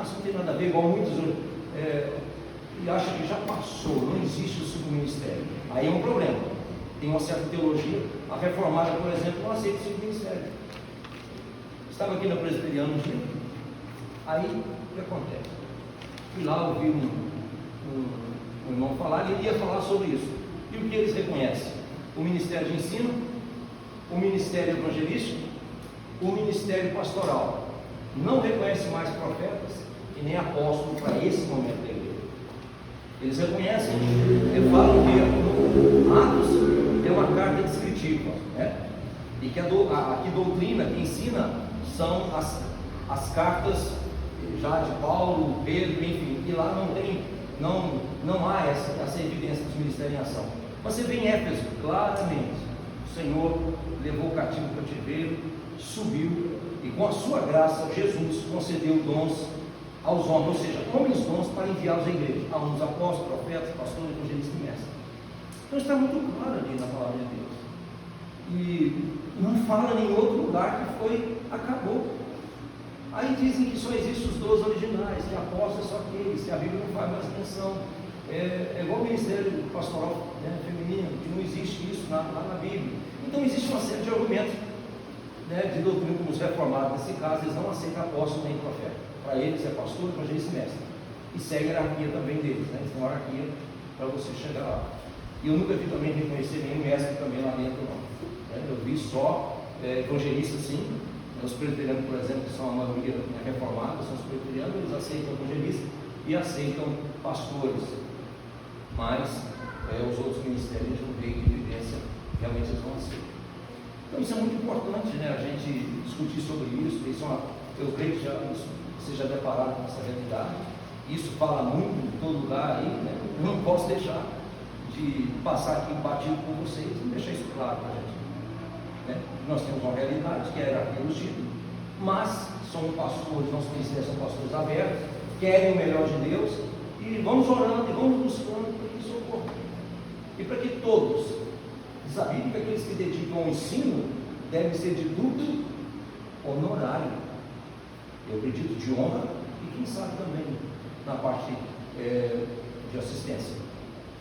isso não tem nada a ver, igual muitos e acham que já passou, não existe o subministério. Aí é um problema. Tem uma certa teologia. A reformada, por exemplo, não aceita o subministério. Estava aqui na Presbiteriana um dia, aí o que acontece? Fui lá, ouvi um irmão falar, e ele ia falar sobre isso. E o que eles reconhecem? O ministério de ensino, o ministério evangelístico, o ministério pastoral. Não reconhece mais profetas e nem apóstolos para esse momento da igreja. Eles reconhecem, falam que Atos é uma carta descritiva, né? E que a doutrina que ensina são as cartas já de Paulo, Pedro, enfim, e lá não há essa evidência de ministério em ação. Você vê em Éfeso, claramente, o Senhor levou o cativo cativeiro, subiu, e com a sua graça, Jesus concedeu dons aos homens, ou seja, homens dons para enviá-los à igreja, a uns apóstolos, profetas, pastores, evangelistas e mestres. Então está muito claro ali na palavra de Deus. E não fala em outro lugar que acabou. Aí dizem que só existem os 12 originais, que apóstolos só aqueles, que a Bíblia não faz mais menção. É igual o ministério pastoral, né, feminino, que não existe isso lá na Bíblia. Então existe uma série de argumentos, né, de doutrina, como os reformados, nesse caso, eles não aceitam apóstolo nem profeta. Para eles é pastor, evangelista e mestre. E segue a hierarquia também deles, né? Eles têm uma hierarquia para você chegar lá. E eu nunca vi também reconhecer nenhum mestre também lá dentro, não. Eu vi só evangelistas, sim. Os presbiterianos, por exemplo, que são a maioria reformada, são os presbiterianos, eles aceitam evangelistas e aceitam pastores. Mas os outros ministérios não veem que evidência realmente eles vão aceitar. Então isso é muito importante, né? A gente discutir sobre isso. Eu creio que isso seja deparado com essa realidade. Isso fala muito em todo lugar aí, né? Eu não posso deixar de passar aqui batido com vocês e deixar isso claro para a gente, né? Nós temos uma realidade que é a hierarquia dos títulos, mas são pastores, nossos ministérios são pastores abertos, querem o melhor de Deus, e vamos orando e vamos buscando para que isso ocorra. E para que todos, sabem que aqueles que dedicam ao ensino devem ser de duplo honorário. Eu acredito de honra e quem sabe também na parte de assistência.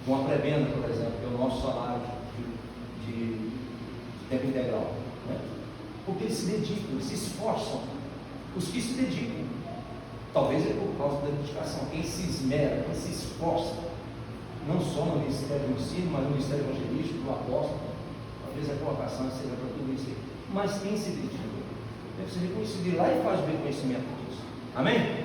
Uma prebenda, por exemplo, que é o nosso salário de tempo integral, né? Porque eles se dedicam, eles se esforçam. Os que se dedicam, talvez é por causa da dedicação, quem se esmera, quem se esforça, não só no ministério do ensino, mas no ministério evangelístico, do apóstolo, talvez a colocação seja para tudo isso, mas quem se dedica deve ser reconhecido, e lá e faz o reconhecimento disso. Amém?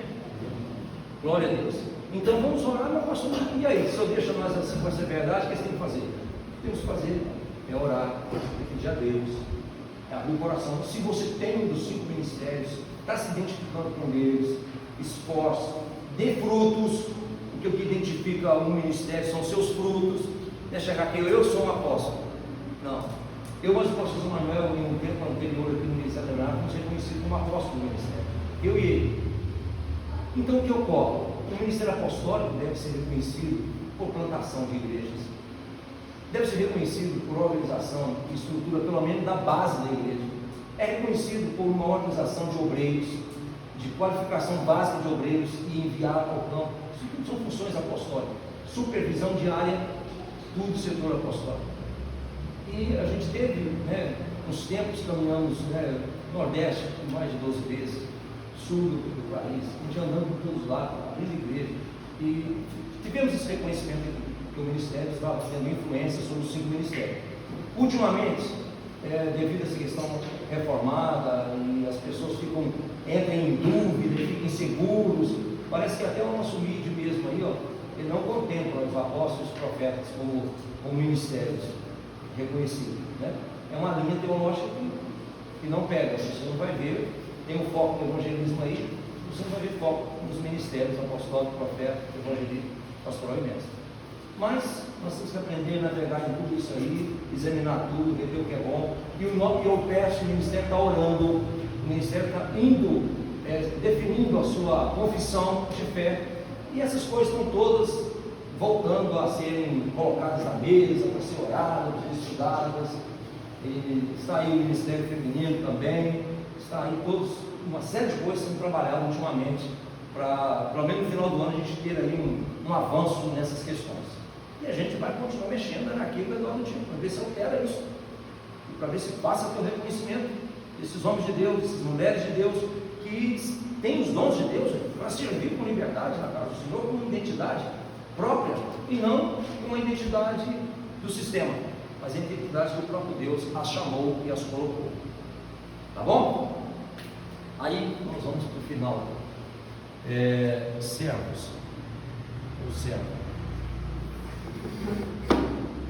Glória a Deus. Então vamos orar, meu pastor. E aí, se eu deixo nós assim com essa verdade, o que você tem que fazer? O que temos que fazer é orar, é pedir a Deus, é abrir o coração. Se você tem um dos 5 ministérios, está se identificando com eles, esforce, dê frutos, porque o que identifica um ministério são seus frutos. Não é chegar aqui, eu sou um apóstolo. Não. Eu, mas o pastor Manuel, em um tempo anterior aqui no Ministério da Graça, ser conhecido como apóstolo do ministério. Eu e ele. Então o que ocorre? O ministério apostólico deve ser reconhecido por plantação de igrejas, deve ser reconhecido por organização e estrutura, pelo menos da base da igreja. É reconhecido por uma organização de obreiros, de qualificação básica de obreiros e enviar ao campo. Isso tudo são funções apostólicas. Supervisão diária, tudo setor apostólico. E a gente teve, né, uns tempos caminhamos, né, Nordeste mais de 12 vezes, Sul do país, a gente andando por todos os lados, abrindo igreja, e tivemos esse reconhecimento que o Ministério estava tendo influência sobre os 5 ministérios. Ultimamente, devido a essa questão reformada, e as pessoas entram em dúvida, ficam inseguros, parece que até o nosso mídia mesmo aí, ó, ele não contempla os apóstolos e os profetas como ministérios reconhecidos, né? É uma linha teológica que não pega, você não vai ver, tem um foco no evangelismo aí, você não vai ver foco nos ministérios apostólico, profeta, evangelista, pastoral e mestre. Mas nós temos que aprender a navegar em tudo isso aí, examinar tudo, ver o que é bom. E eu peço, o ministério está orando, o ministério está indo, definindo a sua confissão de fé. E essas coisas estão todas voltando a serem colocadas na mesa, para ser oradas, estudadas. E está aí o Ministério Feminino também, está aí uma série de coisas sendo trabalhadas ultimamente, para, pelo menos no final do ano, a gente ter aí um avanço nessas questões. E a gente vai continuar mexendo naquilo que é do tipo, para ver se altera isso, e para ver se passa pelo reconhecimento desses homens de Deus, dessas mulheres de Deus, que têm os dons de Deus, para servir com liberdade na casa do Senhor, com uma identidade própria, e não com uma identidade do sistema, mas a identidade que o próprio Deus as chamou e as colocou. Tá bom? Aí nós vamos para o final. Servos. O servo.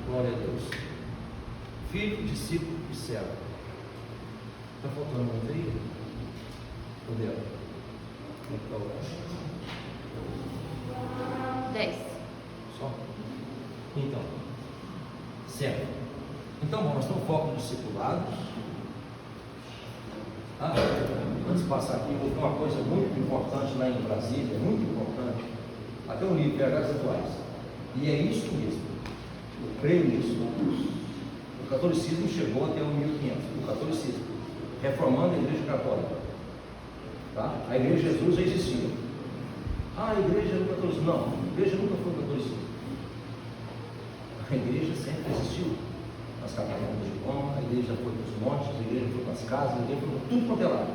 Glória a Deus. Filho, discípulo e servo. Está faltando um aí? Cadê? Como é que está o 10. Só? Então, servo. Então, bom, nós estamos foco no discipulado. Antes de passar aqui, vou ter uma coisa muito importante lá em Brasília, muito importante, até um livro, PHs atuais. E é isso mesmo, eu creio nisso. O catolicismo chegou até o 1500, o catolicismo, reformando a Igreja Católica. Tá? A Igreja de Jesus já existia. A Igreja do catolicismo. Não, a Igreja nunca foi catolicismo. A Igreja sempre existiu. Nas catacumbas de Roma, a Igreja foi para os montes, a Igreja foi para as casas, a Igreja foi para tudo quanto é lado.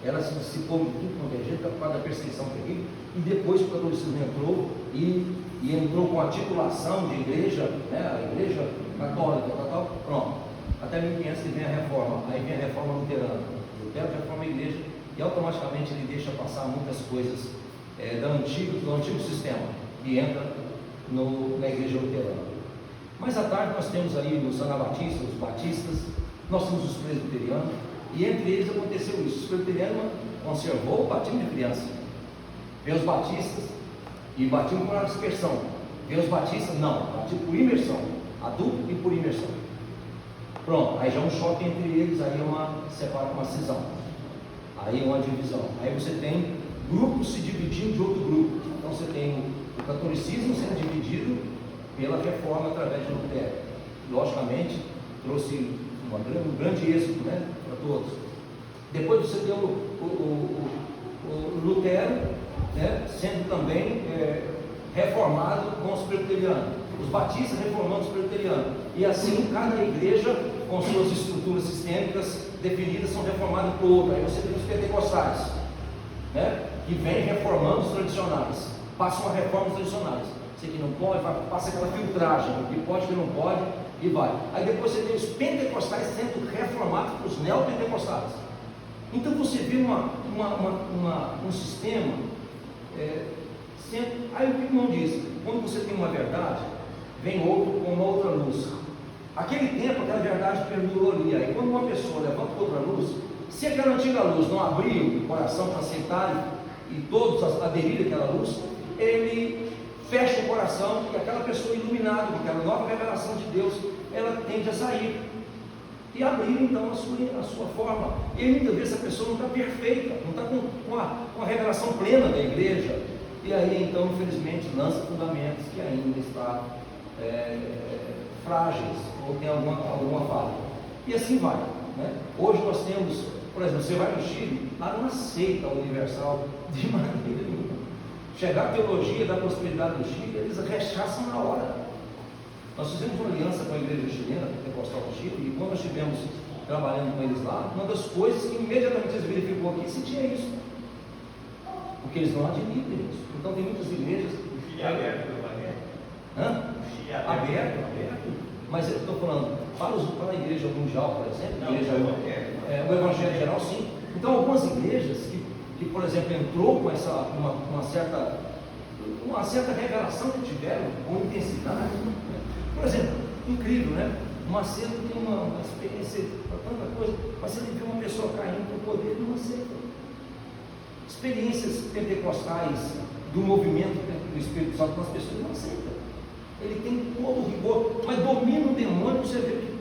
Ela se dissipou de tudo quanto é jeito por causa da perseguição terrível, e depois que o catolicismo entrou e entrou com a titulação de igreja, né, a Igreja Católica, pronto. Até 1500 que vem a reforma, aí vem a reforma luterana. Lutero reforma a igreja e automaticamente ele deixa passar muitas coisas do antigo sistema e entra na igreja luterana. Mais à tarde nós temos aí os anabatistas, os batistas, nós temos os presbiterianos, e entre eles aconteceu isso. Os presbiterianos conservou o batismo de criança. Vem os batistas e batismo por aspersão. Vem os batistas, não, batismo por imersão, adulto e por imersão. Pronto, aí já é um choque entre eles, aí é uma cisão, aí é uma divisão. Aí você tem grupos se dividindo de outro grupo. Então você tem o catolicismo sendo dividido pela reforma através de Lutero. Logicamente, trouxe um grande êxito, né, para todos. Depois você tem o Lutero, né, sendo também reformado com os presbiterianos, os batistas reformando os presbiterianos, e assim cada igreja com suas estruturas sistêmicas definidas são reformadas por outra. Aí você tem os pentecostais, né, que vem reformando os tradicionais, passam a reforma dos tradicionais. Você que não pode, passa aquela filtragem, o que pode, o que não pode, e vai. Aí depois você tem os pentecostais sendo reformados para os neopentecostais. Então você vê um sistema sempre. Aí o que o irmão diz? Quando você tem uma verdade, vem outro com uma outra luz. Aquele tempo, aquela verdade perdurou ali. Aí quando uma pessoa levanta outra luz, se aquela antiga luz não abrir o coração para aceitar e todos aderirem àquela luz, ele fecha o coração e aquela pessoa iluminada com aquela nova revelação de Deus, ela tende a sair e abrir então a sua forma. E aí muitas vezes a pessoa não está perfeita, não está com a revelação plena da igreja, e aí então infelizmente lança fundamentos que ainda estão frágeis ou tem alguma falha, e assim vai, né? Hoje nós temos, por exemplo, você vai no Chile, lá não aceita a universal de maneira nenhuma. Chegar a teologia da prosperidade do Chile, eles rechaçam na hora. Nós fizemos uma aliança com a igreja chilena, pentecostal do Chile, e quando nós tivemos trabalhando com eles lá, uma das coisas que imediatamente eles verificou aqui se tinha isso, porque eles não admitem isso. Então tem muitas igrejas. O Chile é aberto, Hã? o Chile é Aberto. Mas eu estou falando, para a igreja mundial, por exemplo, Não, igreja, o o evangelho geral, sim. Então algumas igrejas que por exemplo, entrou com uma certa revelação que tiveram, com intensidade, né? Por exemplo, incrível, né? O Macedo tem uma experiência para tanta coisa, mas ele viu uma pessoa caindo no poder de uma seita. Experiências pentecostais do movimento do Espírito Santo com as pessoas de uma seita. Ele tem todo o rigor, mas domina o demônio, você vê que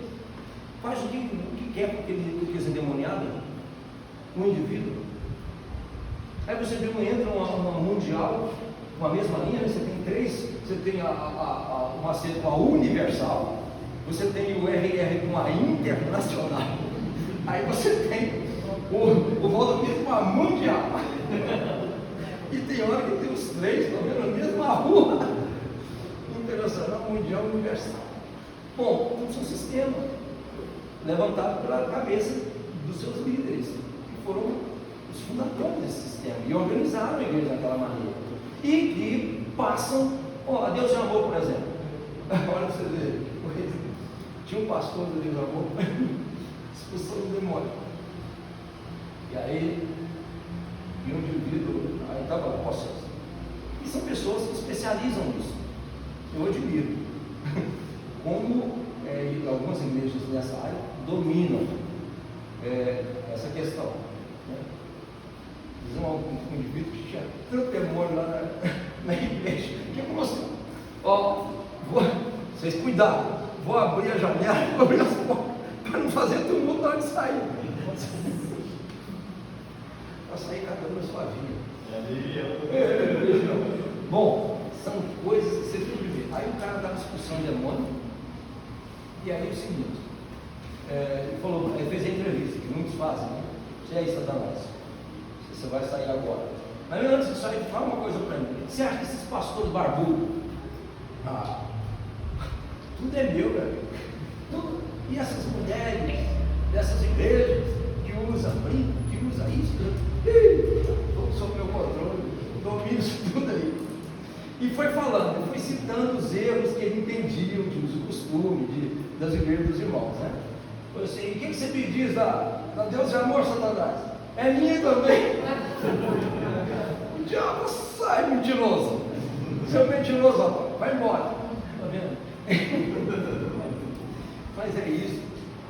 faz o que quer com aquele endemoniado, o indivíduo. Aí você viu, entra uma mundial, uma mesma linha, você tem três, você tem uma seita com a universal, você tem o RR com a internacional, aí você tem o Valdomiro com a mundial, e tem hora que tem os três, pelo menos na mesma rua, internacional, mundial, universal. Bom, isso é um sistema levantado pela cabeça dos seus líderes, que foram os fundadores desse sistema, e organizaram a igreja daquela maneira, e que passam, a Deus de Amor, por exemplo. Olha para você ver, tinha um pastor do Deus de Amor, expulsão do demônio, e aí um indivíduo, aí estava processo, e são pessoas que especializam nisso. Eu admiro como algumas igrejas nessa área dominam essa questão, né? Diz um indivíduo que tinha tanto demônio lá na igreja, que mostrou, vocês cuidado, vou abrir a janela, vou abrir as portas, para não fazer tumulto na hora de sair. Para sair cada um na sua vida. Bom, são coisas que você tem que ver. Aí o cara estava expulsando demônio, e aí o seguinte, ele falou, ele fez a entrevista, que muitos fazem, né? Você é aí, Satanás, você vai sair agora. Mas antes de sair, fala uma coisa para mim. Você acha que esses pastores barbudos, tudo é meu, velho. E essas mulheres dessas igrejas que usam brinco, que usam isso, tudo sob meu controle, domino isso tudo aí. E foi falando, foi citando os erros que ele entendia, de uso e costume das igrejas dos irmãos, né? Foi assim, o que você me diz da Deus de Amor, Satanás? É minha também. O diabo sai, mentiroso. Seu mentiroso, rapaz, vai embora. Está vendo? Mas é isso,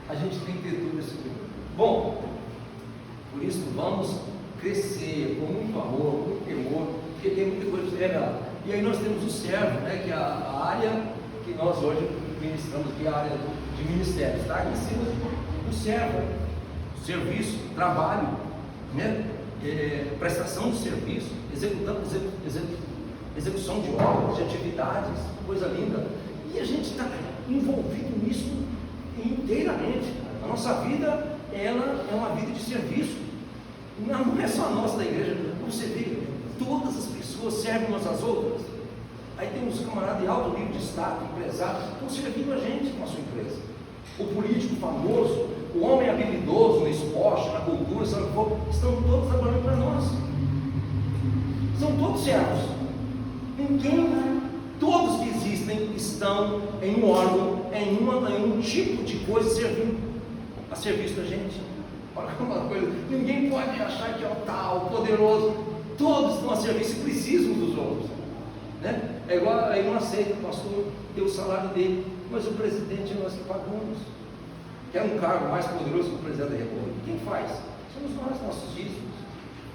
a gente tem que ter tudo isso aqui. Bom, por isso vamos crescer com muito amor, com muito temor, porque tem muita coisa para ser revelada. E aí nós temos o servo, né, que é a área que nós hoje ministramos, que é a área de ministérios, está aqui em cima do servo, serviço, trabalho, né, prestação de serviço, execução de obras, de atividades, coisa linda. E a gente está envolvido nisso inteiramente. A nossa vida, ela é uma vida de serviço. Não é só a nossa da igreja, como você vê, todas as pessoas servem umas às outras. Aí tem uns camaradas de alto nível de status, empresários, estão servindo a gente com a sua empresa. O político famoso, o homem habilidoso no esporte, na cultura, estão todos trabalhando para nós. São todos servos. Todos que existem estão em um órgão, em um tipo de coisa servindo a serviço da gente. Olha uma coisa, ninguém pode achar que é o tal, poderoso. Todos estão a serviço e precisam dos outros, né? É igual aí não aceita, o pastor tem o salário dele, mas o presidente nós que pagamos. Quer um cargo mais poderoso que o presidente da República? Quem faz? Somos nós, nossos dízimos,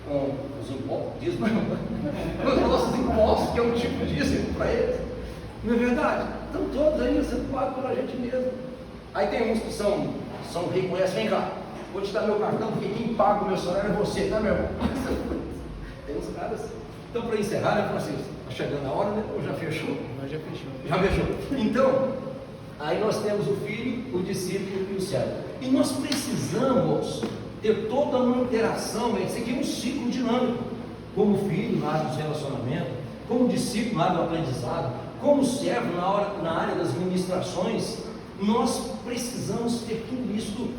com os impostos, dízimos, os nossos impostos, que é um tipo de dízimo para eles. Não é verdade? Estão todos aí sendo pagos pela gente mesmo. Aí tem uns que reconhecem, vem cá, vou te dar meu cartão, porque quem paga o meu salário é você, tá, meu irmão? Tem uns caras assim. Então, para encerrar, né, Francisco? Está chegando a hora, né? Ou já fechou? Já fechou. Já fechou. Então, aí nós temos o filho, o discípulo e o servo. E nós precisamos ter toda uma interação, isso aqui é um ciclo dinâmico. Como filho na área dos relacionamentos, como discípulo na área do aprendizado, como servo na área das ministrações, nós precisamos ter tudo isso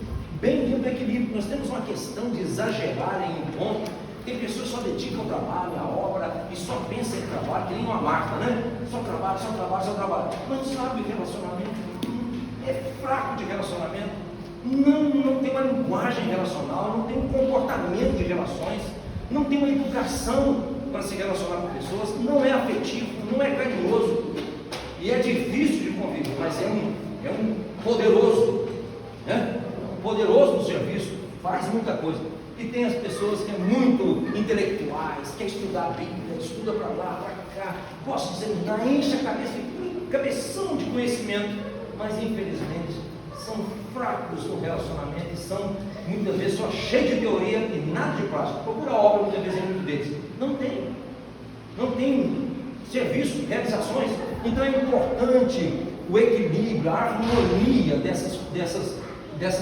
bem dentro do equilíbrio. Nós temos uma questão de exagerar em um ponto. Tem pessoas que só dedicam ao trabalho, à obra, e só pensam em trabalho, que nem uma Marta, né? Só trabalho, só trabalho, só trabalho. Não sabe o relacionamento, é fraco de relacionamento, não tem uma linguagem relacional, não tem um comportamento de relações, não tem uma educação para se relacionar com pessoas, não é afetivo, não é carinhoso, e é difícil de conviver, mas é um poderoso, né? Poderoso no serviço, faz muita coisa. E tem as pessoas que são muito intelectuais, quer estudar a Bíblia, estuda para lá, para cá, gosta de examinar, enche a cabeça, cabeção de conhecimento, mas infelizmente são fracos no relacionamento e são muitas vezes só cheios de teoria e nada de prática. Procura a obra muitas vezes em muito deles. Não tem serviço, realizações. Então é importante o equilíbrio, a harmonia dessas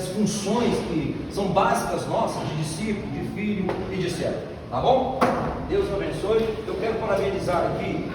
funções que são básicas nossas, de discípulo, de filho e de servo. Tá bom? Deus abençoe. Eu quero parabenizar aqui